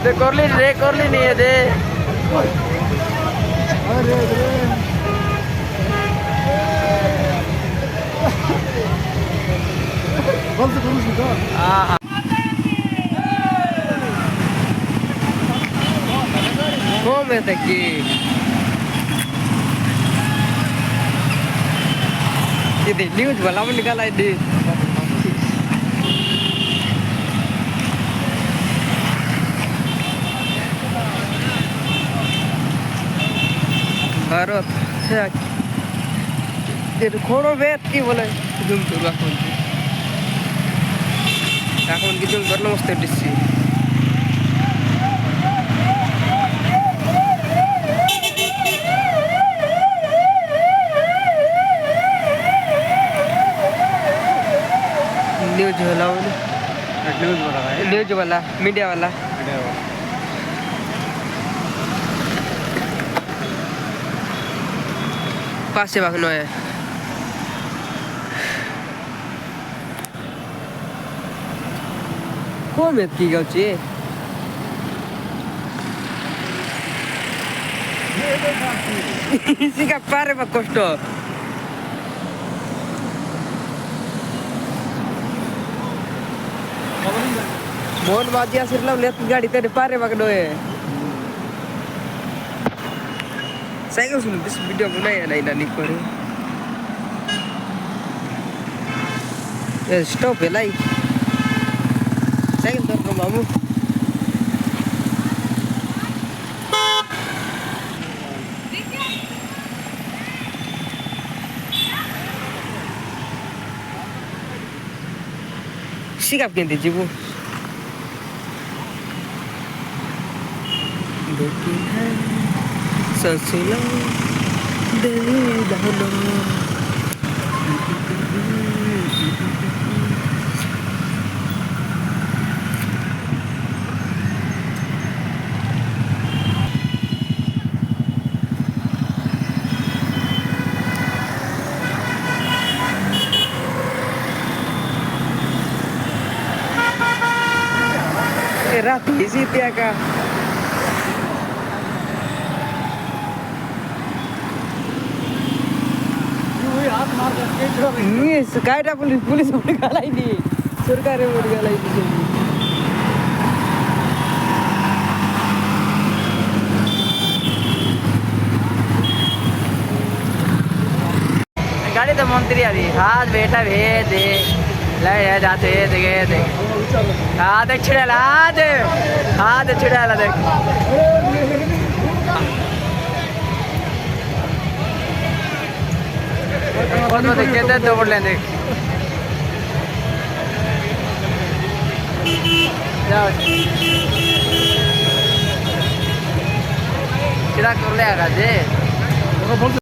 দে করলি নিয়ে দে কমে থাকি न्यूज वाला में निकाला है दी भारत खोड़ो बेत की बोले जूम तो এখন কি জুম করলে মস্ত দিচ্ছি न्यूज वाला न्यूज वाला मीडिया वाला पास से भागना है कौन है की गाँची इसी का पारे में कष्ट मोहन बाजी आसिरला लेत गाड़ी तेरे पारे बगडो है साइकिल सुन दिस वीडियो बनाया नहीं ना निकोरे ये स्टॉप है लाई साइकिल तो मामू सिकाप के दीजिए देखी है ससुलो दिल दहलो रात इसी त्या का कायटा पुलिस गालाई दी सरकार गालाई दी गाड़ी तो मंत्री अभी हाथ बेटा भेज दे ले जाते देखे हाथ छिड़ाला हाथ छिड़ाला देख कहते दौड़ लें देख क्या कर ले आगा जे